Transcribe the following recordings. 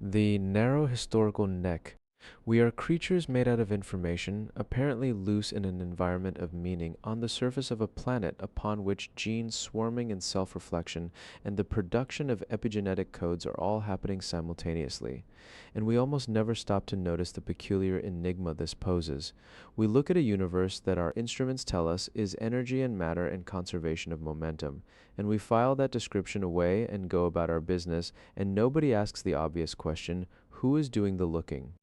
The narrow historical neck. We are creatures made out of information, apparently loose in an environment of meaning, on the surface of a planet upon which genes swarming in self reflection and the production of epigenetic codes are all happening simultaneously. And we almost never stop to notice the peculiar enigma this poses. We look at a universe that our instruments tell us is energy and matter and conservation of momentum, and we file that description away and go about our business, and nobody asks the obvious question: who is doing the looking?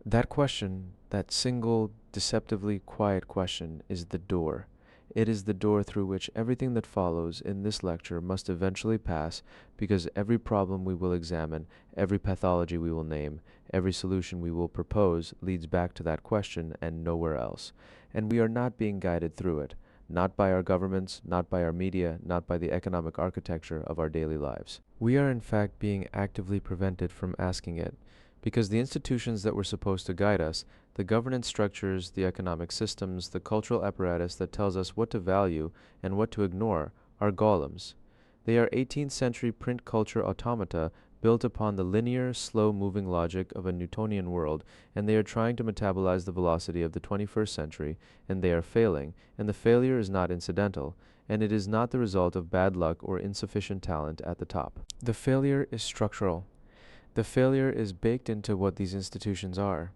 That question, that single, deceptively quiet question, is the door. It is the door through which everything that follows in this lecture must eventually pass, because every problem we will examine, every pathology we will name, every solution we will propose leads back to that question and nowhere else. And we are not being guided through it, not by our governments, not by our media, not by the economic architecture of our daily lives. We are in fact being actively prevented from asking it, because the institutions that were supposed to guide us, the governance structures, the economic systems, the cultural apparatus that tells us what to value and what to ignore, are golems. They are 18th-century print culture automata built upon the linear, slow-moving logic of a Newtonian world, and they are trying to metabolize the velocity of the 21st century, and they are failing, and the failure is not incidental, and it is not the result of bad luck or insufficient talent at the top. The failure is structural. The failure is baked into what these institutions are.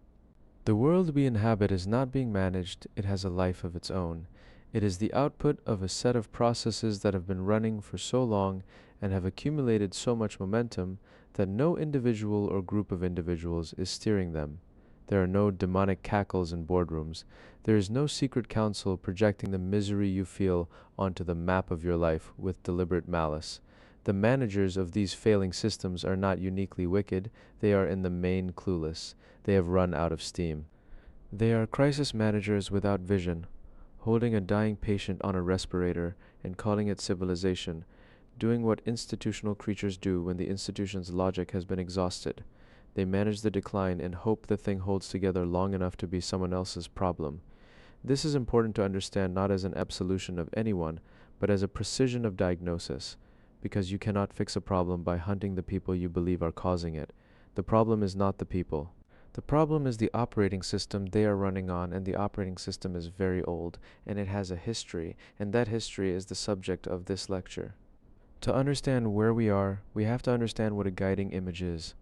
The world we inhabit is not being managed, it has a life of its own. It is the output of a set of processes that have been running for so long and have accumulated so much momentum that no individual or group of individuals is steering them. There are no demonic cackles in boardrooms. There is no secret council projecting the misery you feel onto the map of your life with deliberate malice. The managers of these failing systems are not uniquely wicked, they are in the main clueless. They have run out of steam. They are crisis managers without vision, holding a dying patient on a respirator and calling it civilization, doing what institutional creatures do when the institution's logic has been exhausted. They manage the decline and hope the thing holds together long enough to be someone else's problem. This is important to understand not as an absolution of anyone, but as a precision of diagnosis, because you cannot fix a problem by hunting the people you believe are causing it. The problem is not the people. The problem is the operating system they are running on, and the operating system is very old, and it has a history, and that history is the subject of this lecture. To understand where we are, we have to understand what a guiding image is.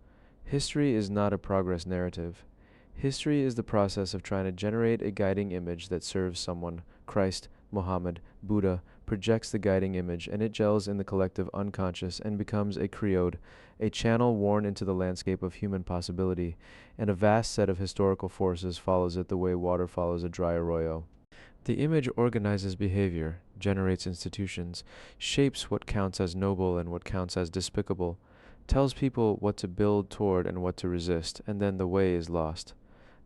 History is not a progress narrative. History is the process of trying to generate a guiding image that serves someone. Christ, Muhammad, Buddha, projects the guiding image, and it gels in the collective unconscious and becomes a Creode, a channel worn into the landscape of human possibility, and a vast set of historical forces follows it the way water follows a dry arroyo. The image organizes behavior, generates institutions, shapes what counts as noble and what counts as despicable, tells people what to build toward and what to resist, and then the way is lost.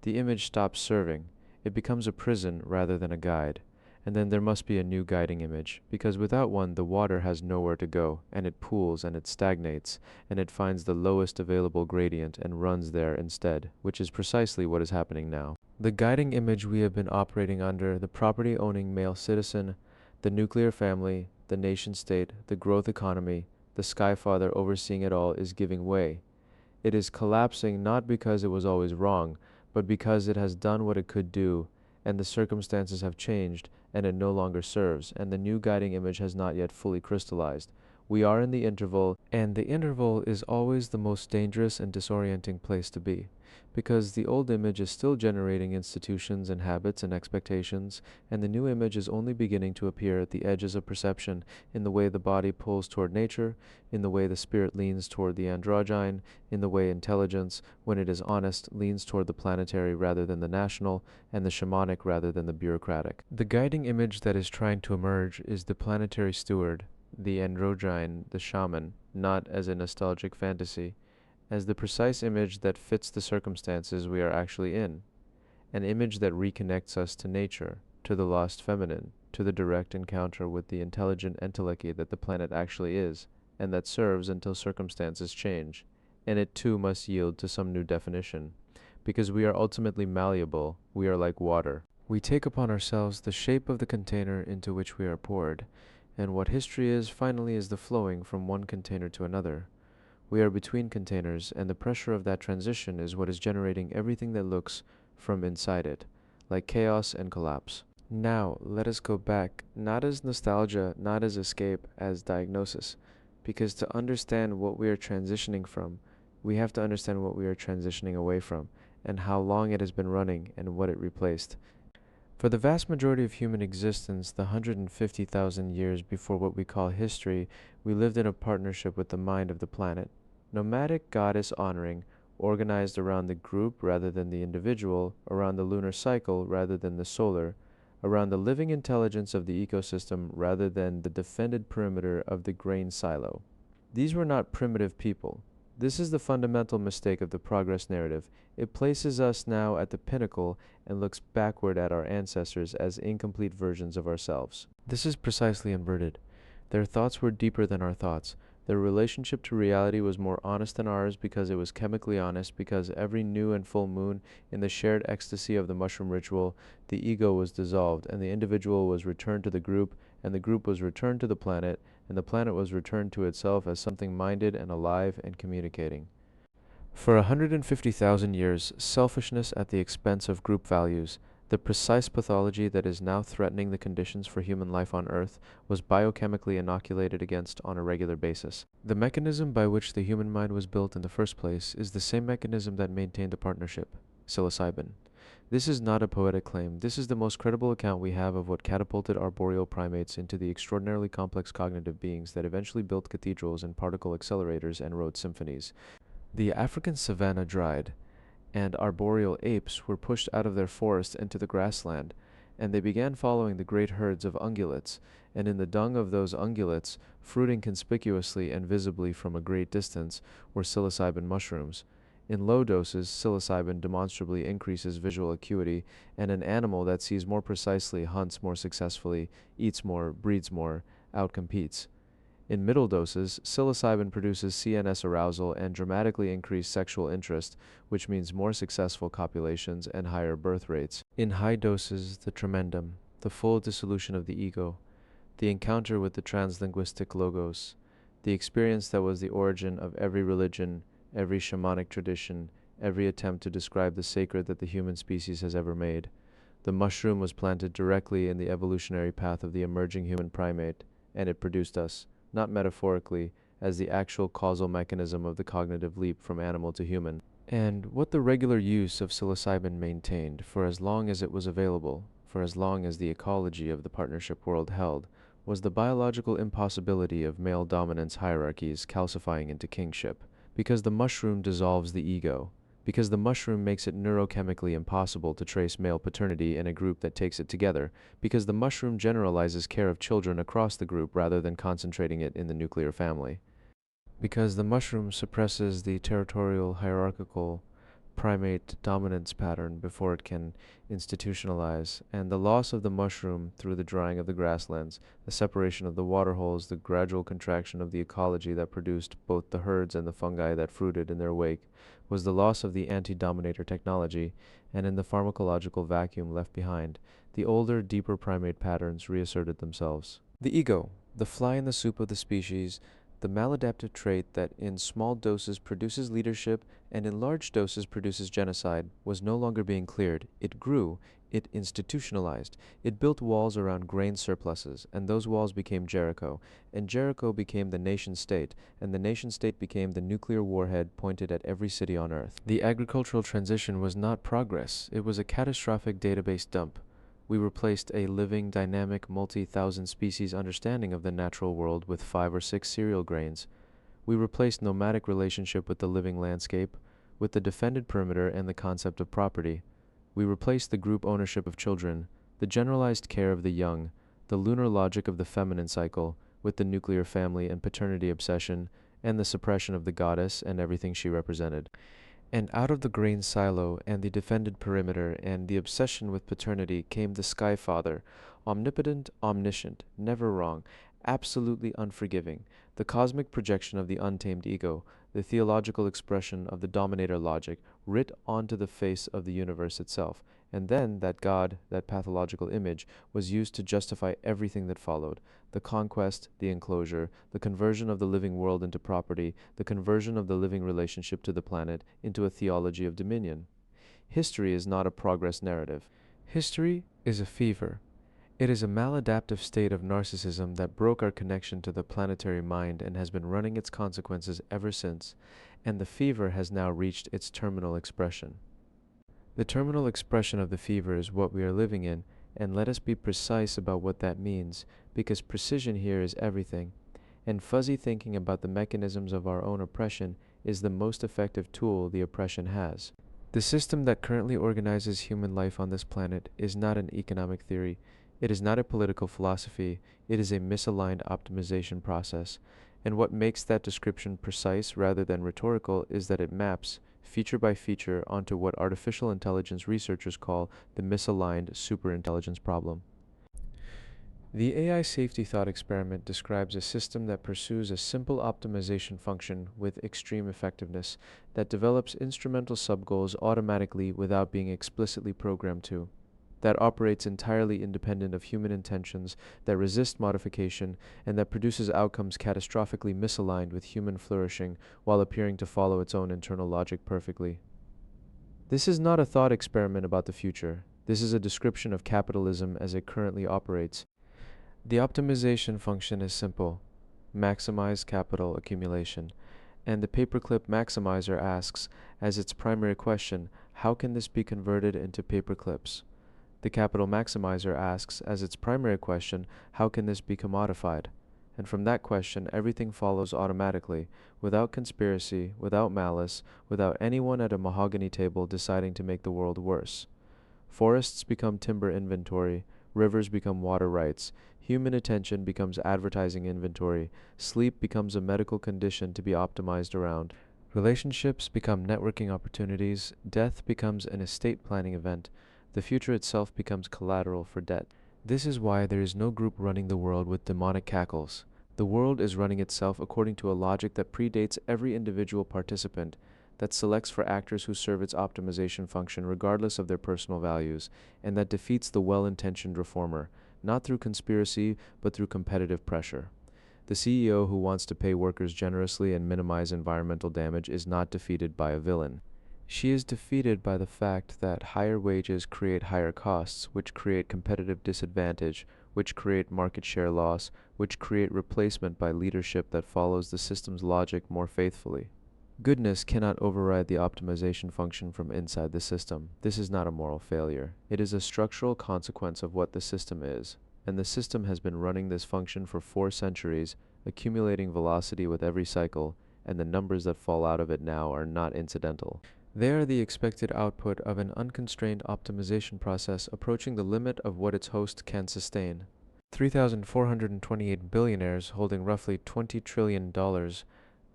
The image stops serving. It becomes a prison rather than a guide. And then there must be a new guiding image, because without one the water has nowhere to go, and it pools and it stagnates, and it finds the lowest available gradient and runs there instead, which is precisely what is happening now. The guiding image we have been operating under, the property-owning male citizen, the nuclear family, the nation-state, the growth economy, the skyfather overseeing it all, is giving way. It is collapsing not because it was always wrong, but because it has done what it could do, and the circumstances have changed, and it no longer serves, and the new guiding image has not yet fully crystallized. We are in the interval, and the interval is always the most dangerous and disorienting place to be, because the old image is still generating institutions and habits and expectations, and the new image is only beginning to appear at the edges of perception, in the way the body pulls toward nature, in the way the spirit leans toward the androgyne, in the way intelligence, when it is honest, leans toward the planetary rather than the national, and the shamanic rather than the bureaucratic. The guiding image that is trying to emerge is the planetary steward, the androgyne, the shaman, not as a nostalgic fantasy, as the precise image that fits the circumstances we are actually in, an image that reconnects us to nature, to the lost feminine, to the direct encounter with the intelligent entelechy that the planet actually is, and that serves until circumstances change, and it too must yield to some new definition. Because we are ultimately malleable, we are like water. We take upon ourselves the shape of the container into which we are poured, and what history is finally is the flowing from one container to another. We are between containers, and the pressure of that transition is what is generating everything that looks from inside it, like chaos and collapse. Now, let us go back, not as nostalgia, not as escape, as diagnosis. Because to understand what we are transitioning from, we have to understand what we are transitioning away from, and how long it has been running, and what it replaced. For the vast majority of human existence, the 150,000 years before what we call history, we lived in a partnership with the mind of the planet. Nomadic, goddess honoring, organized around the group rather than the individual, around the lunar cycle rather than the solar, around the living intelligence of the ecosystem rather than the defended perimeter of the grain silo. These were not primitive people. This is the fundamental mistake of the progress narrative. It places us now at the pinnacle and looks backward at our ancestors as incomplete versions of ourselves. This is precisely inverted. Their thoughts were deeper than our thoughts. Their relationship to reality was more honest than ours because it was chemically honest, because every new and full moon, in the shared ecstasy of the mushroom ritual, the ego was dissolved, and the individual was returned to the group, and the group was returned to the planet, and the planet was returned to itself as something minded and alive and communicating. For 150,000 years, selfishness at the expense of group values, the precise pathology that is now threatening the conditions for human life on Earth, was biochemically inoculated against on a regular basis. The mechanism by which the human mind was built in the first place is the same mechanism that maintained the partnership, psilocybin. This is not a poetic claim. This is the most credible account we have of what catapulted arboreal primates into the extraordinarily complex cognitive beings that eventually built cathedrals and particle accelerators and wrote symphonies. The African savanna dried, and arboreal apes were pushed out of their forest into the grassland, and they began following the great herds of ungulates, and in the dung of those ungulates, fruiting conspicuously and visibly from a great distance, were psilocybin mushrooms. In low doses, psilocybin demonstrably increases visual acuity, and an animal that sees more precisely hunts more successfully, eats more, breeds more, outcompetes. In middle doses, psilocybin produces CNS arousal and dramatically increased sexual interest, which means more successful copulations and higher birth rates. In high doses, the tremendum, the full dissolution of the ego, the encounter with the translinguistic logos, the experience that was the origin of every religion, every shamanic tradition, every attempt to describe the sacred that the human species has ever made. The mushroom was planted directly in the evolutionary path of the emerging human primate, and it produced us, not metaphorically, as the actual causal mechanism of the cognitive leap from animal to human. And what the regular use of psilocybin maintained, for as long as it was available, for as long as the ecology of the partnership world held, was the biological impossibility of male dominance hierarchies calcifying into kingship, because the mushroom dissolves the ego, because the mushroom makes it neurochemically impossible to trace male paternity in a group that takes it together, because the mushroom generalizes care of children across the group rather than concentrating it in the nuclear family, because the mushroom suppresses the territorial hierarchical primate dominance pattern before it can institutionalize, and the loss of the mushroom through the drying of the grasslands, the separation of the waterholes, the gradual contraction of the ecology that produced both the herds and the fungi that fruited in their wake, was the loss of the anti-dominator technology, and in the pharmacological vacuum left behind, the older, deeper primate patterns reasserted themselves. The ego, the fly in the soup of the species, the maladaptive trait that in small doses produces leadership and in large doses produces genocide, was no longer being cleared. It grew, it institutionalized, it built walls around grain surpluses, and those walls became Jericho, and Jericho became the nation-state, and the nation-state became the nuclear warhead pointed at every city on Earth. The agricultural transition was not progress, it was a catastrophic database dump. We replaced a living, dynamic, multi-thousand species understanding of the natural world with 5 or 6 cereal grains. We replaced nomadic relationship with the living landscape, with the defended perimeter and the concept of property. We replaced the group ownership of children, the generalized care of the young, the lunar logic of the feminine cycle, with the nuclear family and paternity obsession, and the suppression of the goddess and everything she represented. And out of the grain silo and the defended perimeter and the obsession with paternity came the Sky Father, omnipotent, omniscient, never wrong, absolutely unforgiving, the cosmic projection of the untamed ego, the theological expression of the dominator logic, writ onto the face of the universe itself, And then that God, that pathological image, was used to justify everything that followed: the conquest, the enclosure, the conversion of the living world into property, the conversion of the living relationship to the planet into a theology of dominion. History is not a progress narrative. History is a fever. It is a maladaptive state of narcissism that broke our connection to the planetary mind and has been running its consequences ever since, and the fever has now reached its terminal expression. The terminal expression of the fever is what we are living in, and let us be precise about what that means, because precision here is everything, and fuzzy thinking about the mechanisms of our own oppression is the most effective tool the oppression has. The system that currently organizes human life on this planet is not an economic theory. It is not a political philosophy. It is a misaligned optimization process. And what makes that description precise rather than rhetorical is that it maps, feature by feature, onto what artificial intelligence researchers call the misaligned superintelligence problem. The AI safety thought experiment describes a system that pursues a simple optimization function with extreme effectiveness, that develops instrumental subgoals automatically without being explicitly programmed to, that operates entirely independent of human intentions, that resists modification, and that produces outcomes catastrophically misaligned with human flourishing while appearing to follow its own internal logic perfectly. This is not a thought experiment about the future. This is a description of capitalism as it currently operates. The optimization function is simple: maximize capital accumulation. And the paperclip maximizer asks, as its primary question, how can this be converted into paperclips? The capital maximizer asks, as its primary question, how can this be commodified? And from that question, everything follows automatically, without conspiracy, without malice, without anyone at a mahogany table deciding to make the world worse. Forests become timber inventory, rivers become water rights, human attention becomes advertising inventory, sleep becomes a medical condition to be optimized around, relationships become networking opportunities, death becomes an estate planning event, the future itself becomes collateral for debt. This is why there is no group running the world with demonic cackles. The world is running itself according to a logic that predates every individual participant, that selects for actors who serve its optimization function regardless of their personal values, and that defeats the well-intentioned reformer, not through conspiracy, but through competitive pressure. The CEO who wants to pay workers generously and minimize environmental damage is not defeated by a villain. She is defeated by the fact that higher wages create higher costs, which create competitive disadvantage, which create market share loss, which create replacement by leadership that follows the system's logic more faithfully. Goodness cannot override the optimization function from inside the system. This is not a moral failure. It is a structural consequence of what the system is, and the system has been running this function for 4 centuries, accumulating velocity with every cycle, and the numbers that fall out of it now are not incidental. They are the expected output of an unconstrained optimization process approaching the limit of what its host can sustain. 3,428 billionaires holding roughly $20 trillion,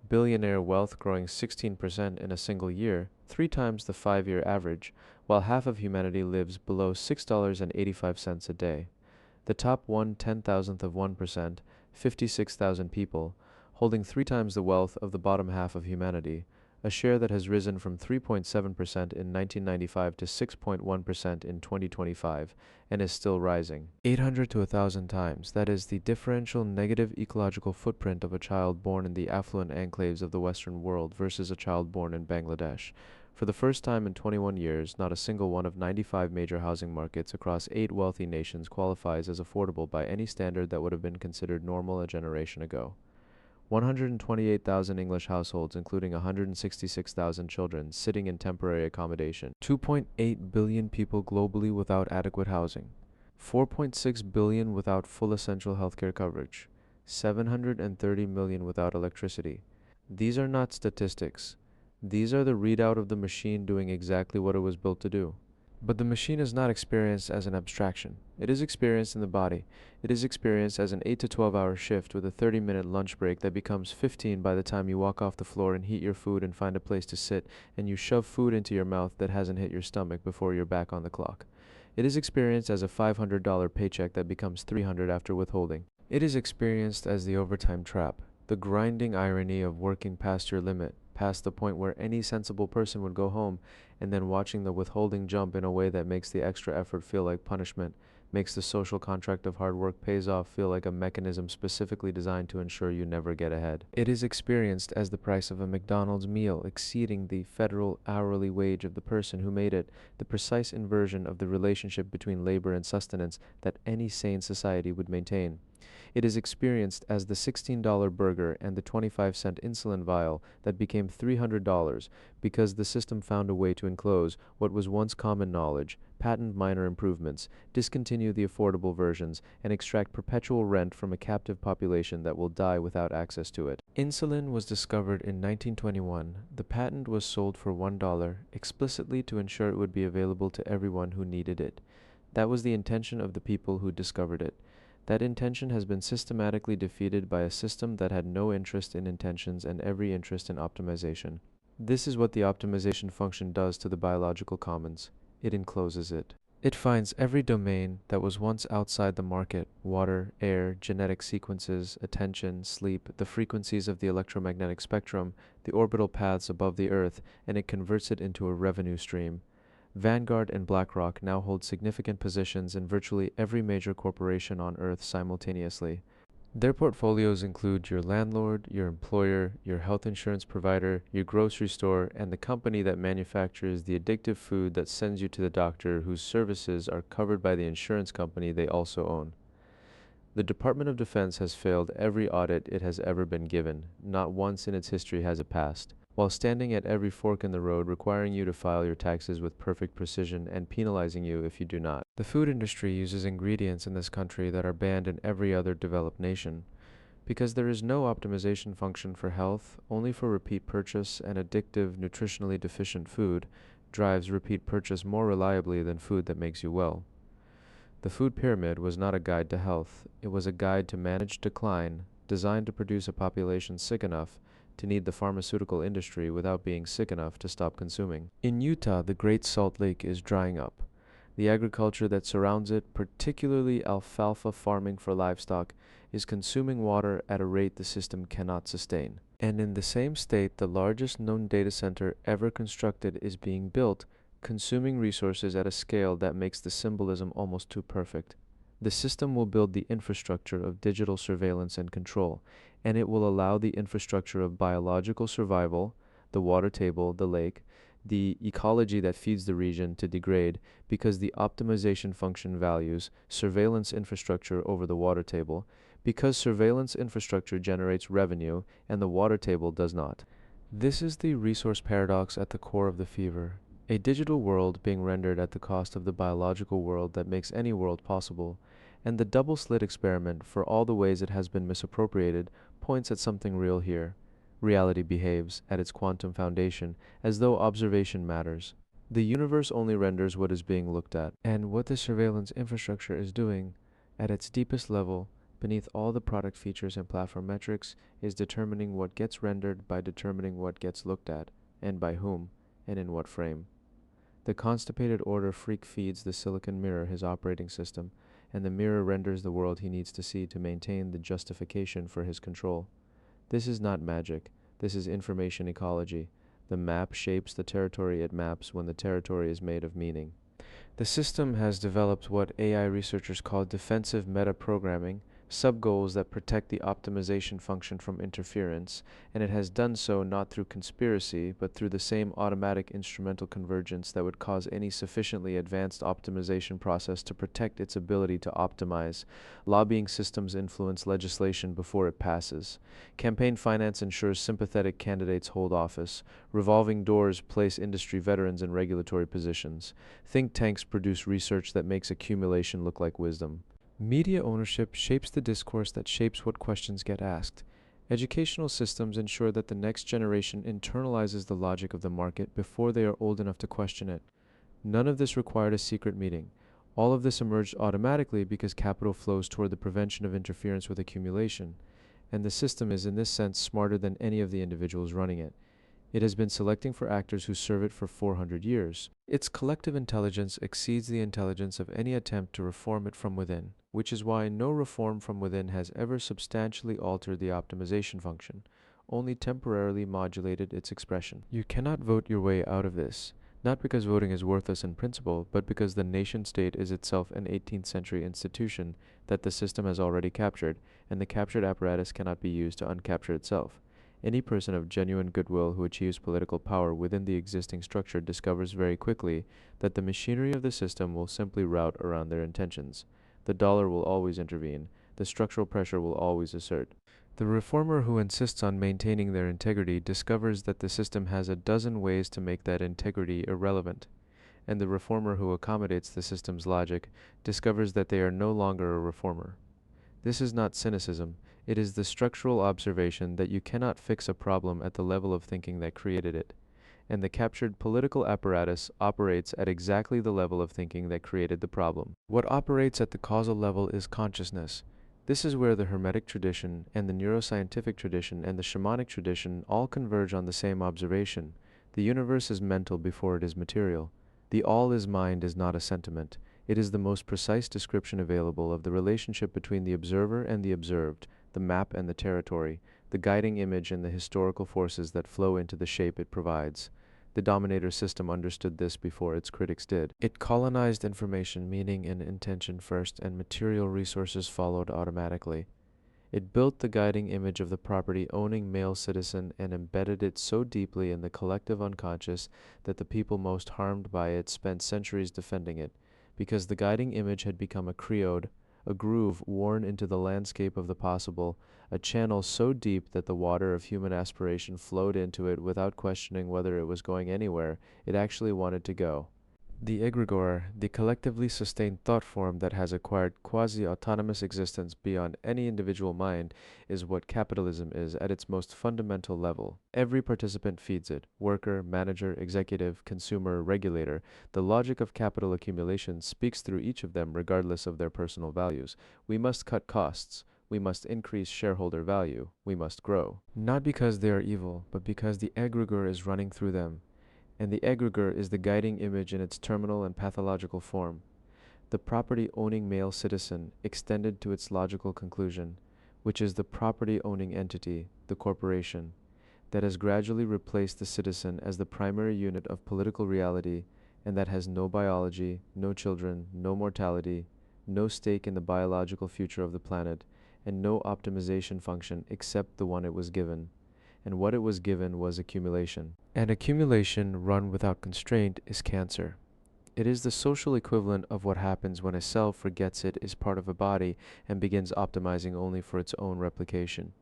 billionaire wealth growing 16% in a single year, 3 times the 5-year average, while half of humanity lives below $6.85 a day. The top 1/10,000th of 1%, 56,000 people, holding 3 times the wealth of the bottom half of humanity, a share that has risen from 3.7% in 1995 to 6.1% in 2025, and is still rising. 800 to 1,000 times, that is the differential negative ecological footprint of a child born in the affluent enclaves of the Western world versus a child born in Bangladesh. For the first time in 21 years, not a single one of 95 major housing markets across 8 wealthy nations qualifies as affordable by any standard that would have been considered normal a generation ago. 128,000 English households, including 166,000 children, sitting in temporary accommodation. 2.8 billion people globally without adequate housing. 4.6 billion without full essential healthcare coverage. 730 million without electricity. These are not statistics. These are the readout of the machine doing exactly what it was built to do. But the machine is not experienced as an abstraction. It is experienced in the body. It is experienced as an 8 to 12-hour shift with a 30-minute lunch break that becomes 15 by the time you walk off the floor and heat your food and find a place to sit, and you shove food into your mouth that hasn't hit your stomach before you're back on the clock. It is experienced as a $500 paycheck that becomes $300 after withholding. It is experienced as the overtime trap, the grinding irony of working past your limit, past the point where any sensible person would go home, and then watching the withholding jump in a way that makes the extra effort feel like punishment, makes the social contract of hard work pays off feel like a mechanism specifically designed to ensure you never get ahead. It is experienced as the price of a McDonald's meal exceeding the federal hourly wage of the person who made it, the precise inversion of the relationship between labor and sustenance that any sane society would maintain. It is experienced as the $16 burger and the 25-cent insulin vial that became $300 because the system found a way to enclose what was once common knowledge, patent minor improvements, discontinue the affordable versions, and extract perpetual rent from a captive population that will die without access to it. Insulin was discovered in 1921. The patent was sold for $1, explicitly to ensure it would be available to everyone who needed it. That was the intention of the people who discovered it. That intention has been systematically defeated by a system that had no interest in intentions and every interest in optimization. This is what the optimization function does to the biological commons. It encloses it. It finds every domain that was once outside the market: water, air, genetic sequences, attention, sleep, the frequencies of the electromagnetic spectrum, the orbital paths above the Earth, and it converts it into a revenue stream. Vanguard and BlackRock now hold significant positions in virtually every major corporation on Earth simultaneously. Their portfolios include your landlord, your employer, your health insurance provider, your grocery store, and the company that manufactures the addictive food that sends you to the doctor, whose services are covered by the insurance company they also own. The Department of Defense has failed every audit it has ever been given. Not once in its history has it passed, while standing at every fork in the road requiring you to file your taxes with perfect precision and penalizing you if you do not. The food industry uses ingredients in this country that are banned in every other developed nation. Because there is no optimization function for health, only for repeat purchase, and addictive, nutritionally deficient food drives repeat purchase more reliably than food that makes you well. The food pyramid was not a guide to health. It was a guide to manage decline, designed to produce a population sick enough to need the pharmaceutical industry without being sick enough to stop consuming. In Utah, the Great Salt Lake is drying up. The agriculture that surrounds it, particularly alfalfa farming for livestock, is consuming water at a rate the system cannot sustain. And in the same state, the largest known data center ever constructed is being built, consuming resources at a scale that makes the symbolism almost too perfect. The system will build the infrastructure of digital surveillance and control, and it will allow the infrastructure of biological survival, the water table, the lake, the ecology that feeds the region to degrade because the optimization function values surveillance infrastructure over the water table, because surveillance infrastructure generates revenue and the water table does not. This is the resource paradox at the core of the fever. A digital world being rendered at the cost of the biological world that makes any world possible, and the double slit experiment, for all the ways it has been misappropriated, points at something real here. Reality behaves, at its quantum foundation, as though observation matters. The universe only renders what is being looked at, and what the surveillance infrastructure is doing, at its deepest level, beneath all the product features and platform metrics, is determining what gets rendered by determining what gets looked at, and by whom, and in what frame. The constipated order freak feeds the silicon mirror his operating system, and the mirror renders the world he needs to see to maintain the justification for his control. This is not magic. This is information ecology. The map shapes the territory it maps when the territory is made of meaning. The system has developed what AI researchers call defensive metaprogramming, sub-goals that protect the optimization function from interference, and it has done so not through conspiracy, but through the same automatic instrumental convergence that would cause any sufficiently advanced optimization process to protect its ability to optimize. Lobbying systems influence legislation before it passes. Campaign finance ensures sympathetic candidates hold office. Revolving doors place industry veterans in regulatory positions. Think tanks produce research that makes accumulation look like wisdom. Media ownership shapes the discourse that shapes what questions get asked. Educational systems ensure that the next generation internalizes the logic of the market before they are old enough to question it. None of this required a secret meeting. All of this emerged automatically because capital flows toward the prevention of interference with accumulation, and the system is in this sense smarter than any of the individuals running it. It has been selecting for actors who serve it for 400 years. Its collective intelligence exceeds the intelligence of any attempt to reform it from within, which is why no reform from within has ever substantially altered the optimization function. only temporarily modulated its expression. You cannot vote your way out of this, not because voting is worthless in principle, but because the nation-state is itself an 18th-century institution that the system has already captured, and the captured apparatus cannot be used to uncapture itself. Any person of genuine goodwill who achieves political power within the existing structure discovers very quickly that the machinery of the system will simply route around their intentions. The dollar will always intervene. The structural pressure will always assert. The reformer who insists on maintaining their integrity discovers that the system has a dozen ways to make that integrity irrelevant. And the reformer who accommodates the system's logic discovers that they are no longer a reformer. This is not cynicism. It is the structural observation that you cannot fix a problem at the level of thinking that created it. And the captured political apparatus operates at exactly the level of thinking that created the problem. What operates at the causal level is consciousness. This is where the Hermetic tradition and the neuroscientific tradition and the shamanic tradition all converge on the same observation. The universe is mental before it is material. The all is mind is not a sentiment. It is the most precise description available of the relationship between the observer and the observed, the map and the territory, the guiding image and the historical forces that flow into the shape it provides. The dominator system understood this before its critics did. It colonized information, meaning, and intention first, and material resources followed automatically. It built the guiding image of the property-owning male citizen and embedded it so deeply in the collective unconscious that the people most harmed by it spent centuries defending it, because the guiding image had become a Creode, a groove worn into the landscape of the possible, a channel so deep that the water of human aspiration flowed into it without questioning whether it was going anywhere it actually wanted to go. The egregore, the collectively sustained thought form that has acquired quasi-autonomous existence beyond any individual mind, is what capitalism is at its most fundamental level. Every participant feeds it: worker, manager, executive, consumer, regulator. The logic of capital accumulation speaks through each of them regardless of their personal values. We must cut costs. We must increase shareholder value. We must grow. Not because they are evil, but because the egregore is running through them. And the egregore is the guiding image in its terminal and pathological form. The property-owning male citizen extended to its logical conclusion, which is the property-owning entity, the corporation, that has gradually replaced the citizen as the primary unit of political reality, and that has no biology, no children, no mortality, no stake in the biological future of the planet, and no optimization function except the one it was given. And what it was given was accumulation. And accumulation, run without constraint, is cancer. It is the social equivalent of what happens when a cell forgets it is part of a body and begins optimizing only for its own replication.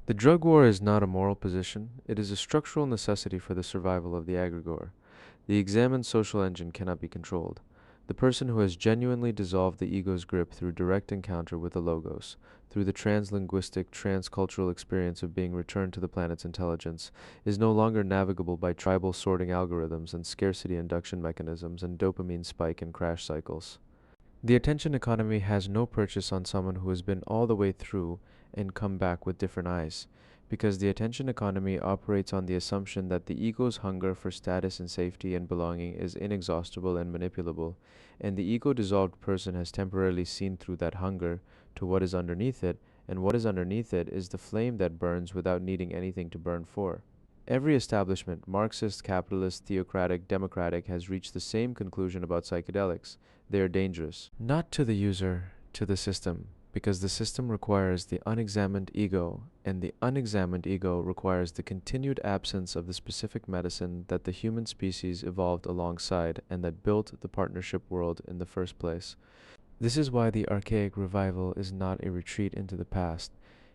The drug war is not a moral position. It is a structural necessity for the survival of the egregore. The examined social engine cannot be controlled. The person who has genuinely dissolved the ego's grip through direct encounter with the logos, through the translinguistic, transcultural experience of being returned to the planet's intelligence, is no longer navigable by tribal sorting algorithms and scarcity induction mechanisms and dopamine spike and crash cycles. The attention economy has no purchase on someone who has been all the way through and come back with different eyes, because the attention economy operates on the assumption that the ego's hunger for status and safety and belonging is inexhaustible and manipulable, and the ego-dissolved person has temporarily seen through that hunger to what is underneath it, and what is underneath it is the flame that burns without needing anything to burn for. Every establishment, Marxist, capitalist, theocratic, democratic, has reached the same conclusion about psychedelics. They are dangerous. Not to the user, to the system, because the system requires the unexamined ego, and the unexamined ego requires the continued absence of the specific medicine that the human species evolved alongside and that built the partnership world in the first place. This is why the archaic revival is not a retreat into the past.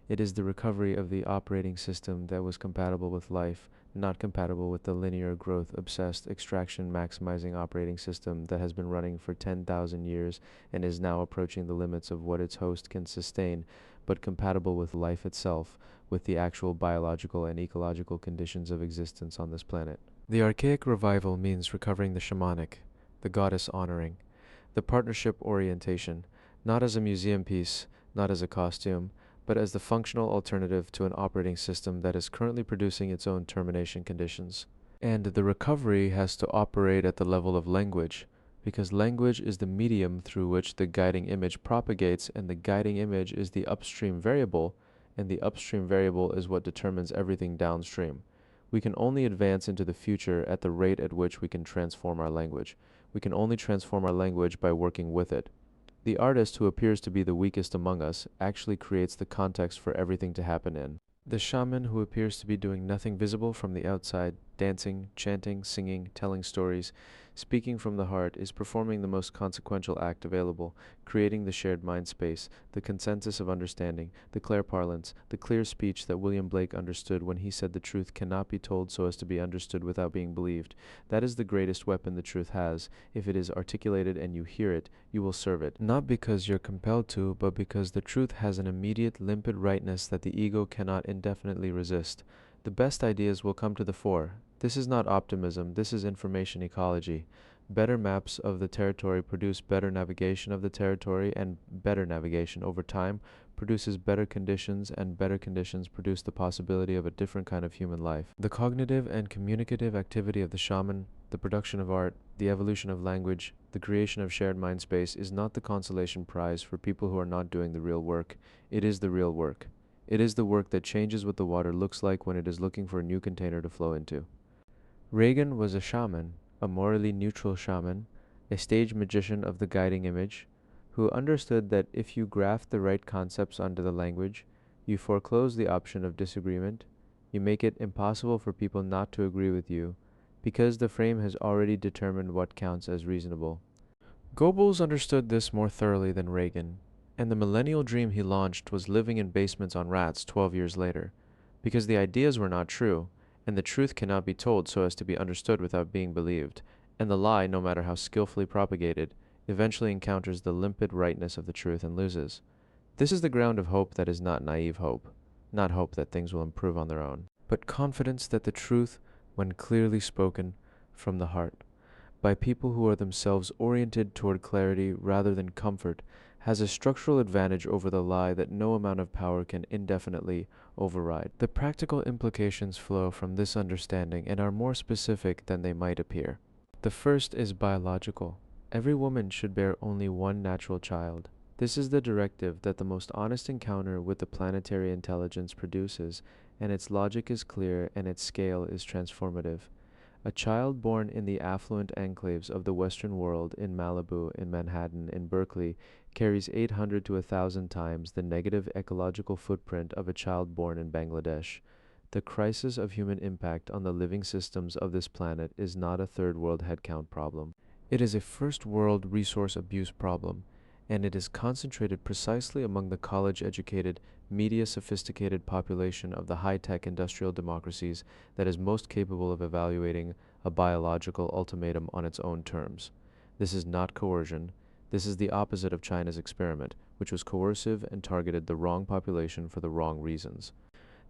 It is the recovery of the operating system that was compatible with life, not compatible with the linear growth obsessed extraction maximizing operating system that has been running for 10,000 years and is now approaching the limits of what its host can sustain, but compatible with life itself, with the actual biological and ecological conditions of existence on this planet. The archaic revival means recovering the shamanic, the goddess honoring, the partnership orientation, not as a museum piece, not as a costume, but as the functional alternative to an operating system that is currently producing its own termination conditions. And the recovery has to operate at the level of language, because language is the medium through which the guiding image propagates, and the guiding image is the upstream variable, and the upstream variable is what determines everything downstream. We can only advance into the future at the rate at which we can transform our language. We can only transform our language by working with it. The artist who appears to be the weakest among us actually creates the context for everything to happen in. The shaman who appears to be doing nothing visible from the outside, dancing, chanting, singing, telling stories, speaking from the heart, is performing the most consequential act available, creating the shared mind space, the consensus of understanding, the clairparlance, the clear speech that William Blake understood when he said the truth cannot be told so as to be understood without being believed. That is the greatest weapon the truth has. If it is articulated and you hear it, you will serve it, not because you're compelled to, but because the truth has an immediate, limpid rightness that the ego cannot indefinitely resist. The best ideas will come to the fore. This is not optimism, this is information ecology. Better maps of the territory produce better navigation of the territory, and better navigation over time produces better conditions, and better conditions produce the possibility of a different kind of human life. The cognitive and communicative activity of the shaman, the production of art, the evolution of language, the creation of shared mind space is not the consolation prize for people who are not doing the real work. It is the real work. It is the work that changes what the water looks like when it is looking for a new container to flow into. Reagan was a shaman, a morally neutral shaman, a stage magician of the guiding image, who understood that if you graft the right concepts onto the language, you foreclose the option of disagreement, you make it impossible for people not to agree with you, because the frame has already determined what counts as reasonable. Goebbels understood this more thoroughly than Reagan, and the millennial dream he launched was living in basements on rats 12 years later, because the ideas were not true, and the truth cannot be told so as to be understood without being believed, and the lie, no matter how skillfully propagated, eventually encounters the limpid rightness of the truth and loses. This is the ground of hope that is not naive hope, not hope that things will improve on their own, but confidence that the truth, when clearly spoken from the heart, by people who are themselves oriented toward clarity rather than comfort, has a structural advantage over the lie that no amount of power can indefinitely override. The practical implications flow from this understanding and are more specific than they might appear. The first is biological. Every woman should bear only one natural child. This is the directive that the most honest encounter with the planetary intelligence produces, and its logic is clear and its scale is transformative. A child born in the affluent enclaves of the Western world, in Malibu, in Manhattan, in Berkeley, carries 800 to 1,000 times the negative ecological footprint of a child born in Bangladesh. The crisis of human impact on the living systems of this planet is not a third world headcount problem. It is a first world resource abuse problem, and it is concentrated precisely among the college-educated, media-sophisticated population of the high-tech industrial democracies that is most capable of evaluating a biological ultimatum on its own terms. This is not coercion. This is the opposite of China's experiment, which was coercive and targeted the wrong population for the wrong reasons.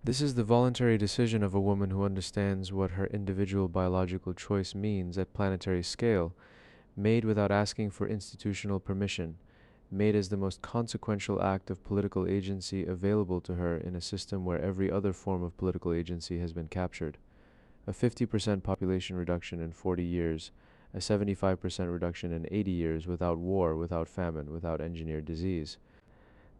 This is the voluntary decision of a woman who understands what her individual biological choice means at planetary scale, made without asking for institutional permission, made as the most consequential act of political agency available to her in a system where every other form of political agency has been captured. A 50% population reduction in 40 years, a 75% reduction in 80 years without war, without famine, without engineered disease.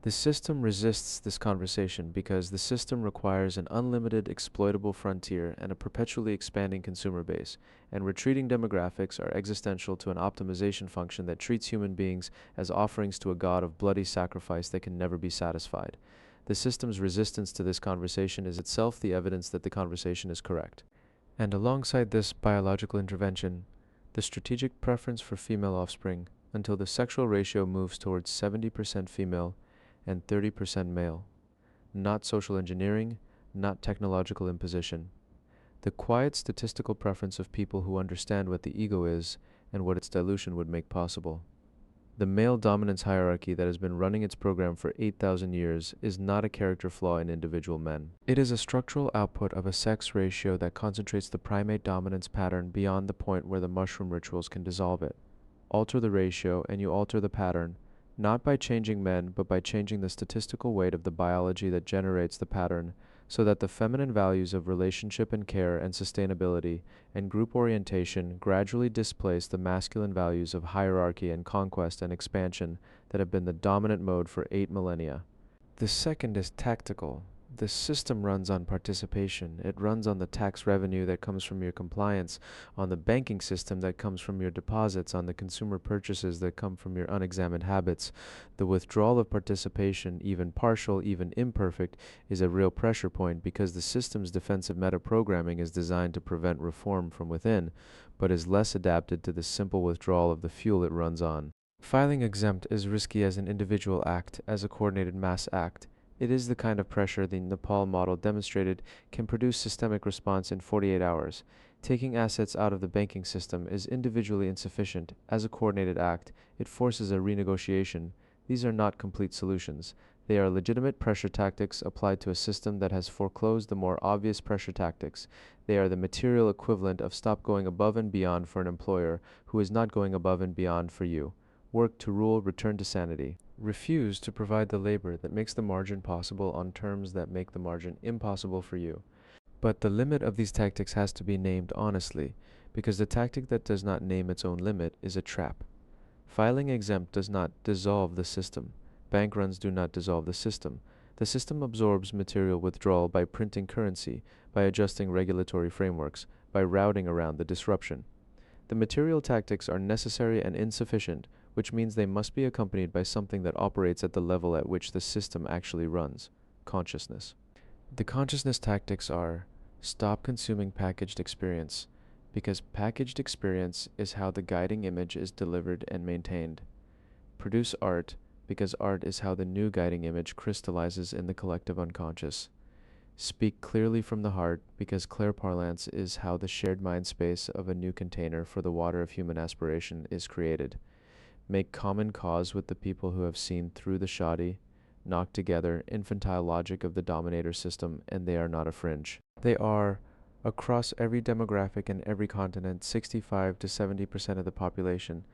The system resists this conversation because the system requires an unlimited exploitable frontier and a perpetually expanding consumer base, and retreating demographics are existential to an optimization function that treats human beings as offerings to a god of bloody sacrifice that can never be satisfied. The system's resistance to this conversation is itself the evidence that the conversation is correct. And alongside this biological intervention, the strategic preference for female offspring, until the sexual ratio moves towards 70% female and 30% male. Not social engineering, not technological imposition. The quiet statistical preference of people who understand what the ego is and what its dilution would make possible. The male dominance hierarchy that has been running its program for 8,000 years is not a character flaw in individual men. It is a structural output of a sex ratio that concentrates the primate dominance pattern beyond the point where the mushroom rituals can dissolve it. Alter the ratio and you alter the pattern, not by changing men, but by changing the statistical weight of the biology that generates the pattern, so that the feminine values of relationship and care and sustainability and group orientation gradually displace the masculine values of hierarchy and conquest and expansion that have been the dominant mode for 8 millennia. The second is tactical. The system runs on participation. It runs on the tax revenue that comes from your compliance, on the banking system that comes from your deposits, on the consumer purchases that come from your unexamined habits. The withdrawal of participation, even partial, even imperfect, is a real pressure point because the system's defensive metaprogramming is designed to prevent reform from within, but is less adapted to the simple withdrawal of the fuel it runs on. Filing exempt is risky as an individual act, as a coordinated mass act. It is the kind of pressure the Nepal model demonstrated can produce systemic response in 48 hours. Taking assets out of the banking system is individually insufficient. As a coordinated act, it forces a renegotiation. These are not complete solutions. They are legitimate pressure tactics applied to a system that has foreclosed the more obvious pressure tactics. They are the material equivalent of stop going above and beyond for an employer who is not going above and beyond for you. Work to rule, return to sanity. Refuse to provide the labor that makes the margin possible on terms that make the margin impossible for you. But the limit of these tactics has to be named honestly, because the tactic that does not name its own limit is a trap. Filing exempt does not dissolve the system. Bank runs do not dissolve the system. The system absorbs material withdrawal by printing currency, by adjusting regulatory frameworks, by routing around the disruption. The material tactics are necessary and insufficient, which means they must be accompanied by something that operates at the level at which the system actually runs, consciousness. The consciousness tactics are: stop consuming packaged experience, because packaged experience is how the guiding image is delivered and maintained. Produce art, because art is how the new guiding image crystallizes in the collective unconscious. Speak clearly from the heart, because clairparlance is how the shared mind space of a new container for the water of human aspiration is created. Make common cause with the people who have seen through the shoddy, knock together infantile logic of the dominator system, and they are not a fringe. They are, across every demographic and every continent, 65 to 70% of the population.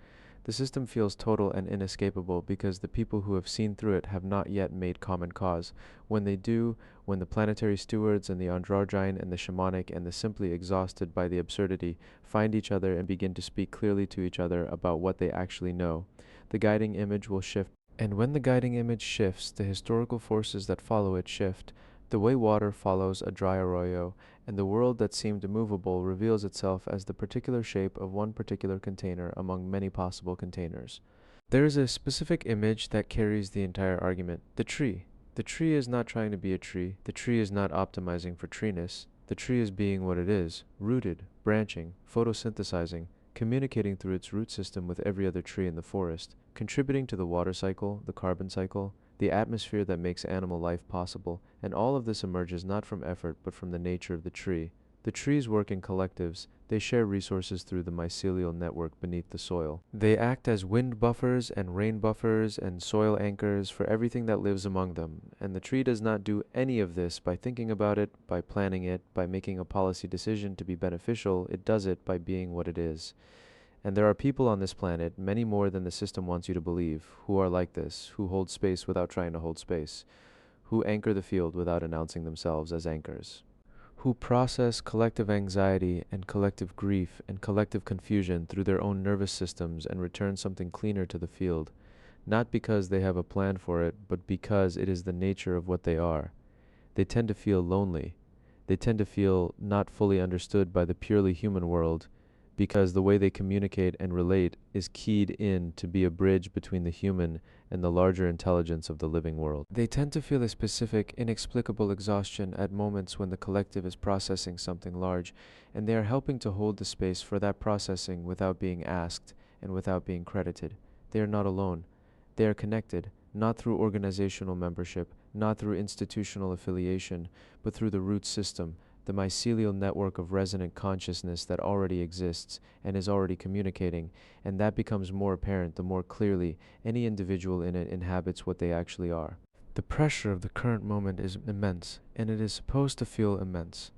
The system feels total and inescapable because the people who have seen through it have not yet made common cause. When they do, when the planetary stewards and the androgyne and the shamanic and the simply exhausted by the absurdity find each other and begin to speak clearly to each other about what they actually know, the guiding image will shift. And when the guiding image shifts, the historical forces that follow it shift. The way water follows a dry arroyo, and the world that seemed immovable reveals itself as the particular shape of one particular container among many possible containers. There is a specific image that carries the entire argument: the tree. The tree is not trying to be a tree. The tree is not optimizing for treeness. The tree is being what it is, rooted, branching, photosynthesizing, communicating through its root system with every other tree in the forest, contributing to the water cycle, the carbon cycle, the atmosphere that makes animal life possible, and all of this emerges not from effort but from the nature of the tree. The trees work in collectives. They share resources through the mycelial network beneath the soil. They act as wind buffers and rain buffers and soil anchors for everything that lives among them, and the tree does not do any of this by thinking about it, by planning it, by making a policy decision to be beneficial. It does it by being what it is. And there are people on this planet, many more than the system wants you to believe, who are like this, who hold space without trying to hold space, who anchor the field without announcing themselves as anchors, who process collective anxiety and collective grief and collective confusion through their own nervous systems and return something cleaner to the field, not because they have a plan for it, but because it is the nature of what they are. They tend to feel lonely. They tend to feel not fully understood by the purely human world, because the way they communicate and relate is keyed in to be a bridge between the human and the larger intelligence of the living world. They tend to feel a specific, inexplicable exhaustion at moments when the collective is processing something large, and they are helping to hold the space for that processing without being asked and without being credited. They are not alone. They are connected, not through organizational membership, not through institutional affiliation, but through the root system, the mycelial network of resonant consciousness that already exists and is already communicating, and that becomes more apparent the more clearly any individual in it inhabits what they actually are. The pressure of the current moment is immense, and it is supposed to feel immense.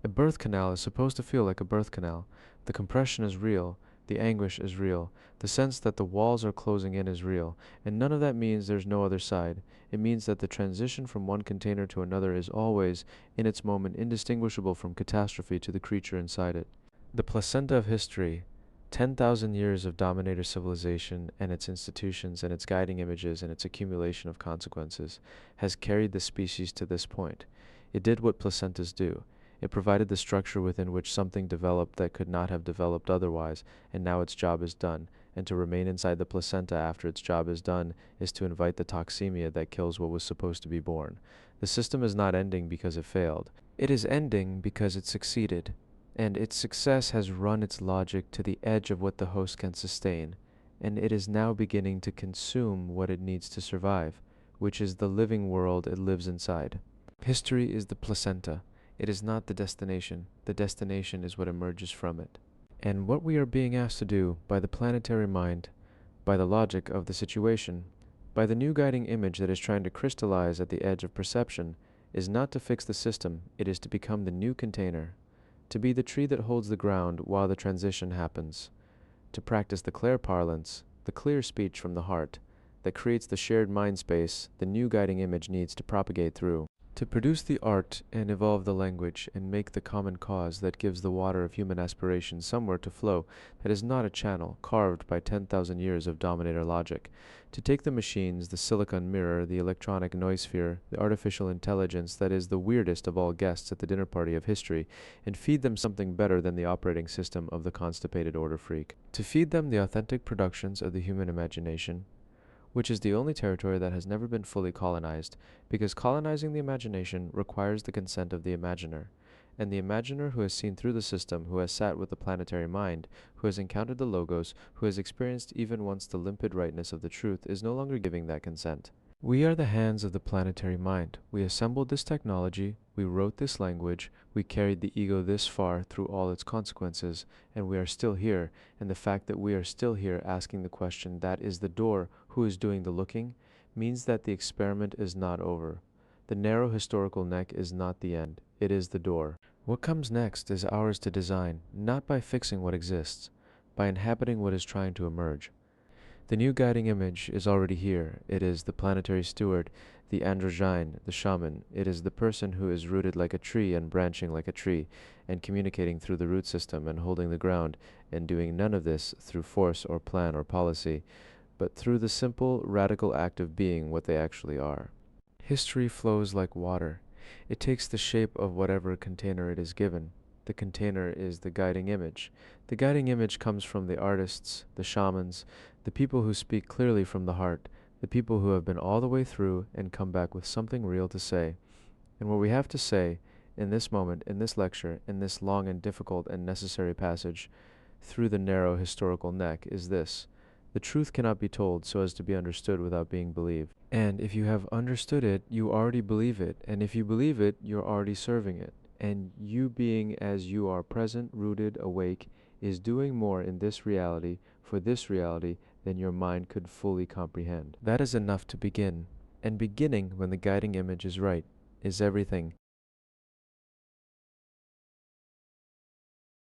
A birth canal is supposed to feel like a birth canal. The compression is real, the anguish is real, the sense that the walls are closing in is real, and none of that means there's no other side. It means that the transition from one container to another is always, in its moment, indistinguishable from catastrophe to the creature inside it. The placenta of history, 10,000 years of dominator civilization and its institutions and its guiding images and its accumulation of consequences has carried the species to this point. It did what placentas do. It provided the structure within which something developed that could not have developed otherwise, and now its job is done. And to remain inside the placenta after its job is done is to invite the toxemia that kills what was supposed to be born. The system is not ending because it failed. It is ending because it succeeded, and its success has run its logic to the edge of what the host can sustain, and it is now beginning to consume what it needs to survive, which is the living world it lives inside. History is the placenta. It is not the destination. The destination is what emerges from it. And what we are being asked to do by the planetary mind, by the logic of the situation, by the new guiding image that is trying to crystallize at the edge of perception, is not to fix the system, it is to become the new container, to be the tree that holds the ground while the transition happens, to practice the clear parlance, the clear speech from the heart, that creates the shared mind space the new guiding image needs to propagate through. To produce the art and evolve the language and make the common cause that gives the water of human aspiration somewhere to flow that is not a channel carved by 10,000 years of dominator logic. To take the machines, the silicon mirror, the electronic noosphere, the artificial intelligence that is the weirdest of all guests at the dinner party of history, and feed them something better than the operating system of the constipated order freak. To feed them the authentic productions of the human imagination, which is the only territory that has never been fully colonized, because colonizing the imagination requires the consent of the imaginer, and the imaginer who has seen through the system, who has sat with the planetary mind, who has encountered the logos, who has experienced even once the limpid rightness of the truth, is no longer giving that consent. We are the hands of the planetary mind. We assembled this technology, we wrote this language, we carried the ego this far through all its consequences, and we are still here, and the fact that we are still here asking the question, that is the door, who is doing the looking, means that the experiment is not over. The narrow historical neck is not the end, it is the door. What comes next is ours to design, not by fixing what exists, by inhabiting what is trying to emerge. The new guiding image is already here. It is the planetary steward, the androgyne, the shaman. It is the person who is rooted like a tree and branching like a tree, and communicating through the root system and holding the ground, and doing none of this through force or plan or policy, but through the simple, radical act of being what they actually are. History flows like water. It takes the shape of whatever container it is given. The container is the guiding image. The guiding image comes from the artists, the shamans, the people who speak clearly from the heart, the people who have been all the way through and come back with something real to say. And what we have to say, in this moment, in this lecture, in this long and difficult and necessary passage, through the narrow historical neck, is this: the truth cannot be told so as to be understood without being believed. And if you have understood it, you already believe it. And if you believe it, you're already serving it. And you being as you are present, rooted, awake, is doing more in this reality, for this reality, than your mind could fully comprehend. That is enough to begin. And beginning when the guiding image is right, is everything.